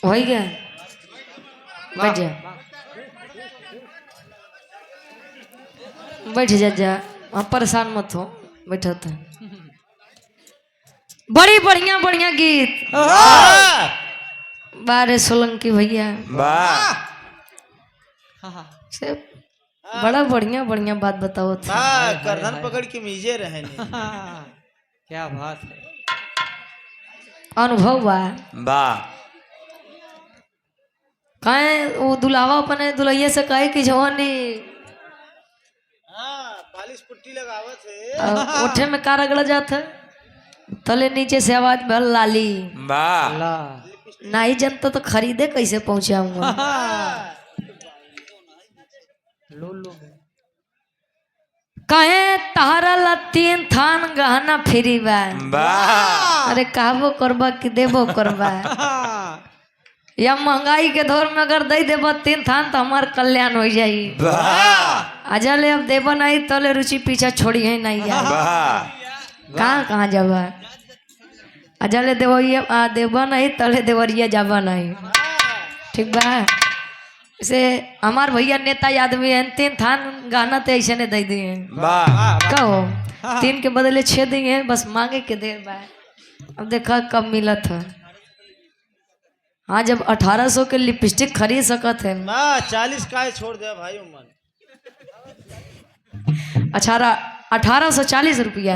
हो गया बैठ जा बैठ जा आप परेशान मत हो बैठो तो बड़ी बढ़िया बढ़िया गीत बारे सोलंकी भैया से बड़ा बढ़िया बढ़िया बात बताओ गर्दन पकड़ के मीजे रहे क्या बात है अनुभव बा वाह कहे वो दुलावा अपने दुलैया से कहे कि जवानी पालिश पुट्टी लगावत है ओठे में का रगड़ जात है तले नीचे से आवाज भर लाली नहीं जनता तो खरीदे कैसे पहुंचाऊंगा कहे तहरा ला 3 थान गहना फ्री बा अरे कहबो करबा कि देबो करबा या महंगाई के दौर में अगर दे देबो 3 थान तो हमार कल्याण हो जाई अजले अब देबो नहीं तले रुचि पीछा छोड़ी है नहीं यार कहाँ कहाँ जाबा अजले देबो नहीं तले देवरिया जाबा नहीं ठीक बा से हमार भैया नेता आदमी है 3 थान गाना तो ऐसे ने दे दिए कहो 3 के बदले 6 दिए बस मांगे के देर बा अब देखा कब मिला था हाँ जब 1800 के लिपस्टिक खरीद सकत है ना 40 का छोड़ दे भाई उमन 1840 रुपया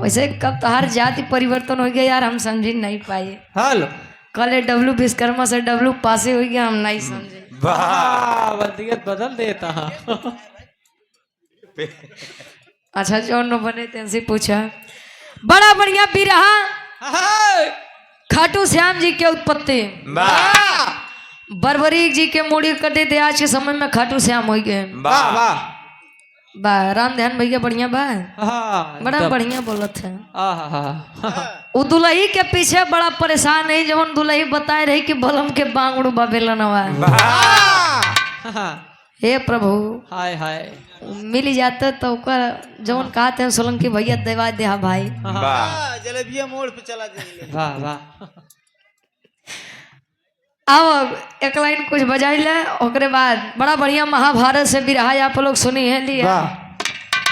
वैसे कब तहार जाति परिवर्तन हो गया यार हम समझ नहीं पाए हेलो कल डब्लू विश्वकर्मा से डब्लू पासे हो गया हम नहीं समझे वल्दियत बदल देता अच्छा जो न बने तेनसे पूछा बड़ा बढ़िया बिरहा खाटू श्याम जी के उत्पत्ति बरबरीक जी के मूड़ी कटे थे आज के समय में खाटू श्याम हो गए बा राम ध्यान भैया बढ़िया बा बड़ा बढ़िया बोलत है वो दुलही के पीछे बड़ा परेशान है जब दुलही बताए रही कि बलम के बांग उड़ बेलनवा हे प्रभु हाय हाय मिल जाते तो जवन कहते हैं सोलंकी भैया देवा दे भाई जलेबिया मोड़ पे चला जाएंगे वाह वाह अब एक लाइन कुछ बजाई ले ओकरे बाद बड़ा बढ़िया महाभारत से बिरहा आप लोग सुनी है लिया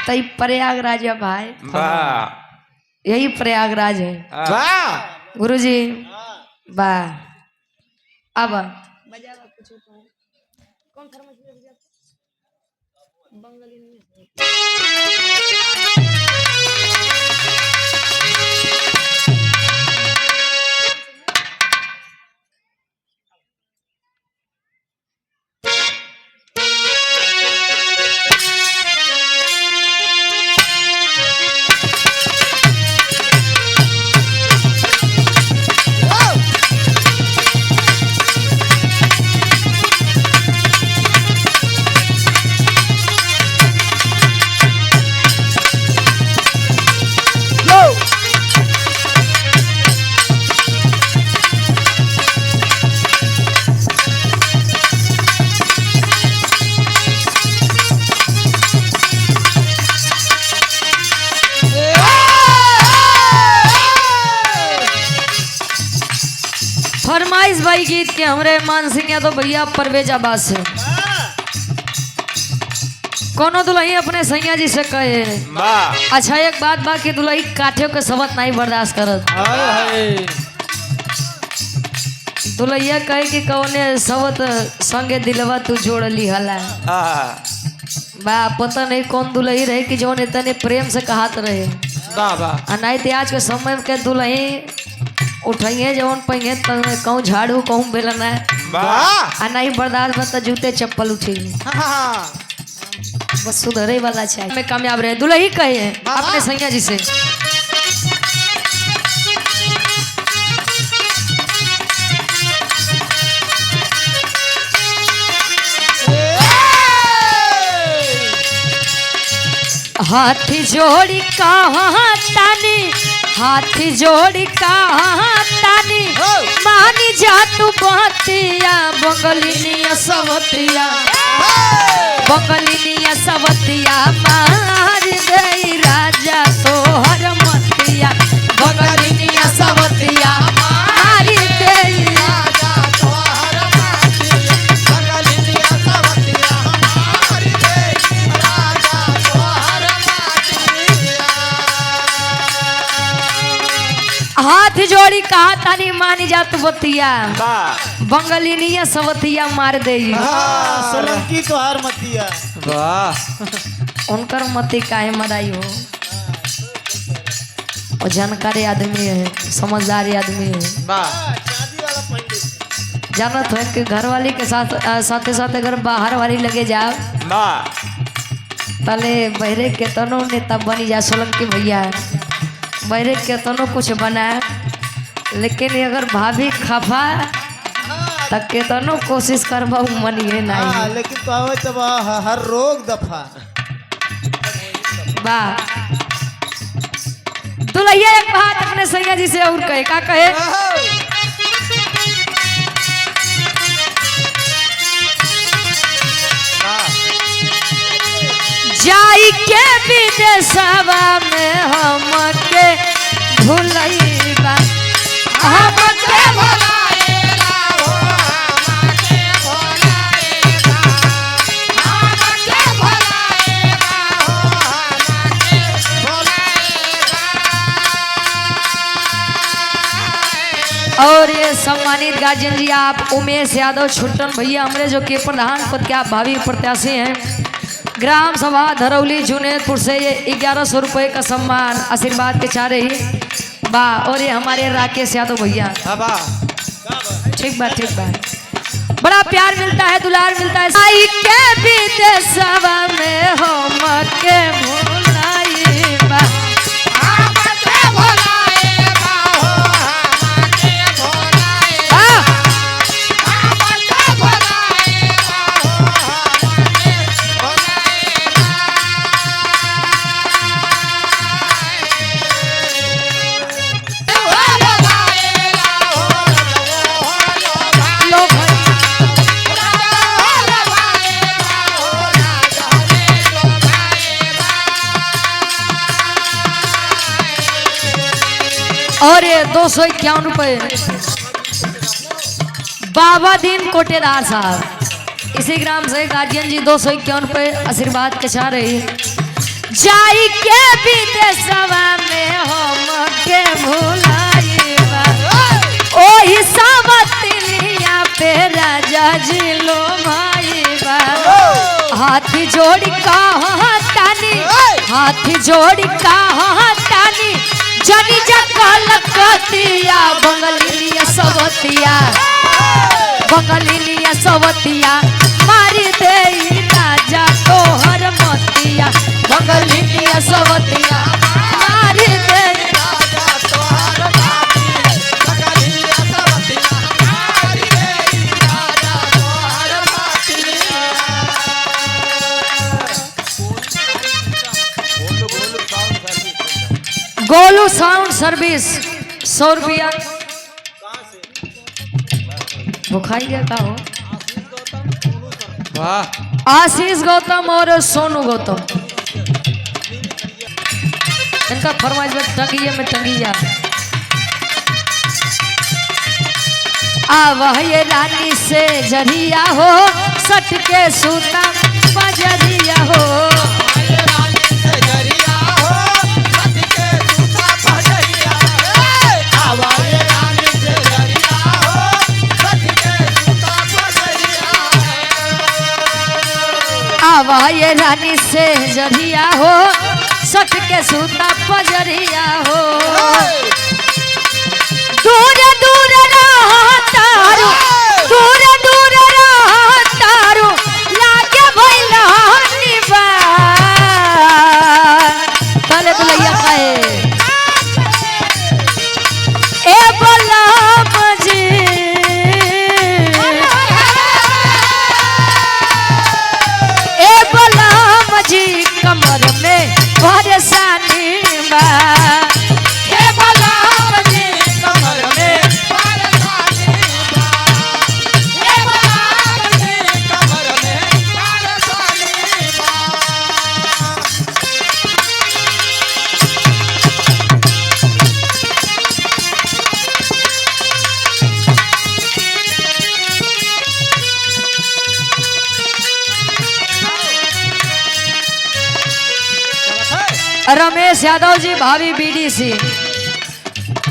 तई प्रयागराज है भाई यही प्रयागराज है गुरुजी वाह अब फरमाइश भाई गीत के हमरे मान सिंह या तो भैया परवेज आबाद से कोनो दुल्ही अपने सैया जी से कहे अच्छा एक बात बा कि दुल्ही काठियों के सबत नहीं बर्दाश्त करत दुल्हिया कहे कि कौने सबत संगे दिलवा तू जोड़ ली हला बा पता नहीं कौन दुल्ही रहे कि जो इतने प्रेम से कहत रहे नहीं तो आज के समय के दुल्ही उठाइए जवन पहिए कहूँ झाड़ू कहूँ बेलना आ नहीं बर्दाश्त बता जूते चप्पल उठी बस सुधरे वाला चाहिए मैं कामयाब रहे दुल्ही कहे अपने सैया जी से हाथी जोड़ी कहाँ तानी हाथी जोड़ी कहाँ तानी मानी जा तू बहतिया बंगलिनिया सवतिया बंगलिनिया सवतिया मार गई राजा तोहर मतिया बंगलिनिया सवतिया मार गई राजा हाथ जोड़ी कहा तानी मानी जात बतिया वाह बंगलिनिया सवतिया मार दे सोलंकी तो हार मतिया। वाह उनकर मती काहे मराई हो। और जानकारी आदमी है, समझदारी आदमी है। वाह शादी वाला पंडित। जानत हो कि घर वाली के साथ साथे साथ अगर बाहर वाली लगे जाओ वाह तले बहरे के तनो नेता बनी जा सोलंकी भैया। बहरे के तनो कुछ बना लेकिन अगर भाभी खफा तक के तनो कोशिश करबा मनिए हाँ नहीं। लेकिन तो आवे तब हर रोग दफा। वाह दुल्हैया एक बात अपने सैया जी से और कहे का कहे जाई के विदेशवा में हमके भुलैबा हमके भुलाएगा हो हमके भुलाएगा हमके भुलाएगा हो हमके भुलाएगा। और ये सम्मानित गार्जियन जी आप उमेश यादव छुट्टन भैया हमारे जो कि प्रधान पद के आप भावी प्रत्याशी हैं ग्राम सभा धरौली जुनेदपुर से ये 1100 रुपये का सम्मान आशीर्वाद के चाह रही वाह। और ये हमारे राकेश यादव भैया ठीक बात बड़ा प्यार मिलता है दुलार मिलता है। आई के विदेशवा में हमके भुलाइबा हमके भुलाइबा हो हमके भुलाइबा हमके भुलाइबा हो और ये 251 रुपये बाबा दीन कोटेदार साहब इसी ग्राम से गार्जियन जी 251 रुपये आशीर्वाद के चाह रही जाई के विदेशवा में हमके भुलाइबा ओही सावतिलिया पे राजा जी लो भाईबा हाथी जोड़ी कहा तानी हाथी जोड़ी कहा तानी जनी जकल कतिया बंगलिनिया सवतिया मारी दे राजा तोहर मतिया बंगलिनिया सवतिया मारी दे राजा तोहर मतिया बंगलिनिया सवतिया मारी दे राजा तोहर मतिया। गोलू साउंड सर्विस 100 रुपया बुखाई गया का हो। वाह आशीष गौतम और सोनू गौतम इनका फरमाइश में टंगिया आवा ये रानी से जरिया हो सट के सूता बजरिया हो आवा ये रानी से जरिया हो सट के सूता पजरिया हो दूर दूर रहतारू दूर दूर रहतारू लागे भइला निबा तले दुलैया कहे ए बोला मजी जी कमर में परेशानी बा हे बलराम जी कमर में परेशानी बा हे बलराम जी कमर में परेशानी बा। रमेश यादव जी भाभी बीडीसी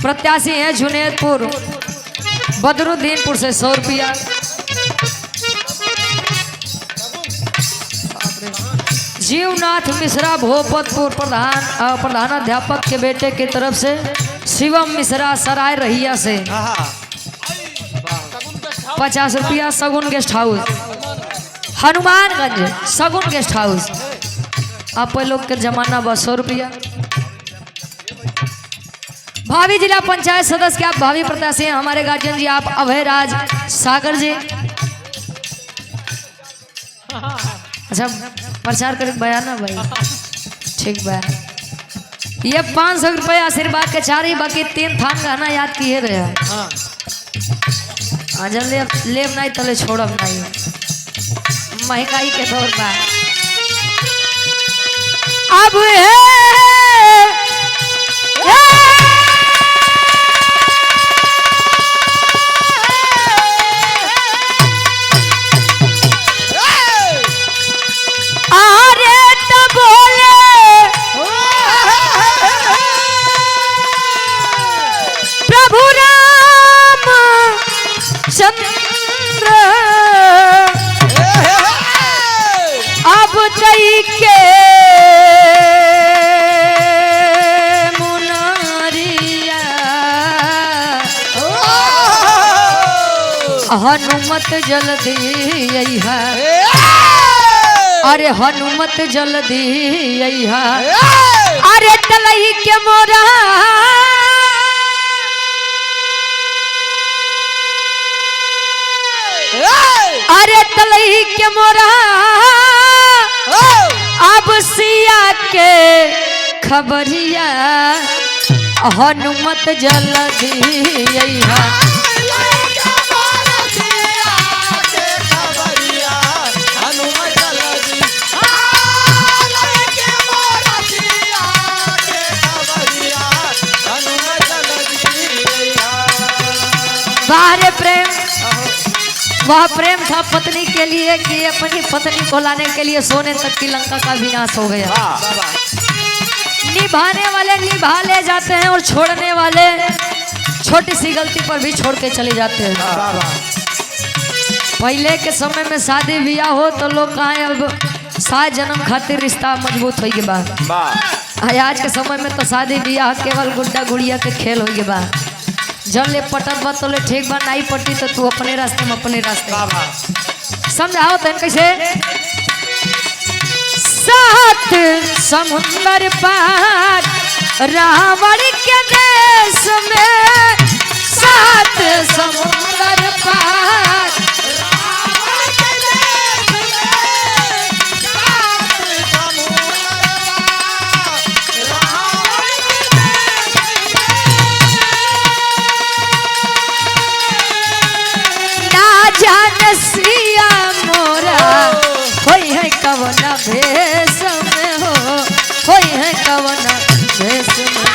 प्रत्याशी हैं जुनेदपुर बदरुद्दीनपुर से 100 रुपया। जीवनाथ मिश्रा भोपतपुर प्रधानाध्यापक के बेटे की तरफ से शिवम मिश्रा सराय रहिया से 50 रुपया। सगुन गेस्ट हाउस हनुमानगंज सगुन गेस्ट हाउस आप लोग के जमाना 100 रुपया। भावी जिला पंचायत सदस्य के आप भावी प्रत्याशी हैं हमारे गार्जियन जी आप अभय राज सागर जी। अच्छा प्रचार कर बयाना भाई ठीक बा। ये 500 रुपये आशीर्वाद के 4 ही बाकी 3 थान गहना याद किए रहे जब लेब नहीं तले छोड़ब नहीं महंगाई के दौर बा। अब चंद्र अब दई के मुनारिया हनुमत जल्दी है अरे हनुमत जल्दी है अरे तलई के मोरा अरे तलई के मोरा अब सिया के खबरिया हनुमत जल्दी है बाहर प्रेम वह प्रेम था पत्नी के लिए कि अपनी पत्नी को लाने के लिए सोने तक की लंका का विनाश हो गया। निभाने वाले निभा ले जाते हैं और छोड़ने वाले छोटी सी गलती पर भी छोड़ के चले जाते हैं। पहले के समय में शादी ब्याह हो तो लोग कहें अब 7 जन्म खातिर रिश्ता मजबूत हो गया बा। आज के समय में तो शादी ब्याह केवल गुड्डा गुड़िया के खेल हो गया बा। जन ले पटत बा तो ले ठीक बा नहीं पटी तो तू अपने रास्ते में अपने रास्ते समझाओ तन कैसे। 7 समुंदर पार रावण के देश में 7 समुंदर पार रावण के देश में 7 समुंदर सिया मोरा होई है कवना भेष में होई है कवना भेष में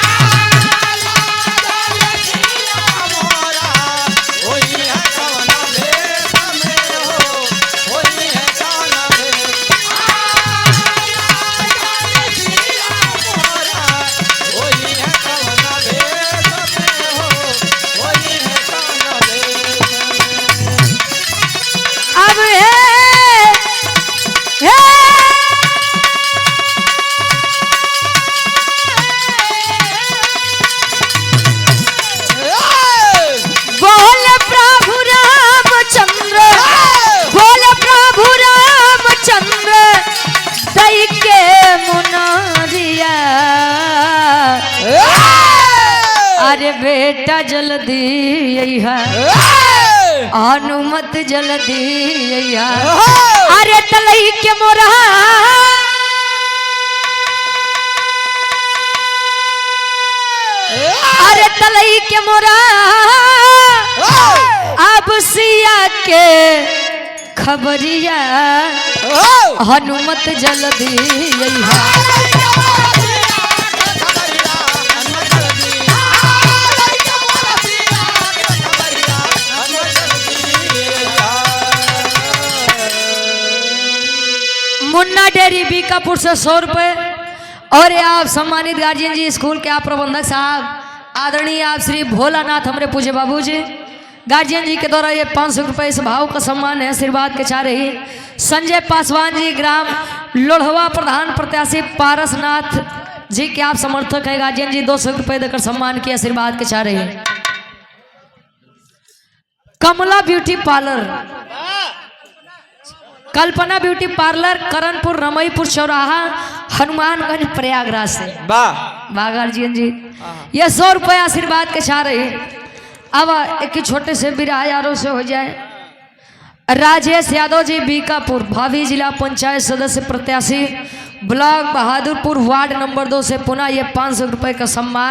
अरे बेटा जल्दी है हनुमत जल्दी है अरे तलई के मोरा अरे तलई के मोरा अब सिया के खबरिया हनुमत जल्दी है मुन्ना डेरी बीकापुर से 100 रुपए। और आप सम्मानित गार्जियन जी स्कूल के आप प्रबंधक साहब आदरणीय आप श्री भोलानाथ हमारे पूज्य बाबूजी गार्जियन जी के द्वारा ये 500 रुपये इस भाव का सम्मान है, आशीर्वाद के चाह रही संजय पासवान जी ग्राम लोढ़वा प्रधान प्रत्याशी पारसनाथ जी के आप समर्थक है। गार्जियन जी 200 रुपये देकर सम्मान किया, आशीर्वाद के चाह रही कमला ब्यूटी पार्लर, कल्पना ब्यूटी पार्लर, करणपुर, रमईपुर चौराहा, हनुमानगंज, प्रयागराज से। वाह गार्जियन जी, ये 100 रुपये आशीर्वाद के चाह रही। अब एक छोटे से बिरहा यारों से हो जाए। राजेश यादव जी बीकापुर, भावी जिला पंचायत सदस्य प्रत्याशी, ब्लॉक बहादुरपुर, वार्ड नंबर 2 से पुनः ये 500 रुपये का सम्मान।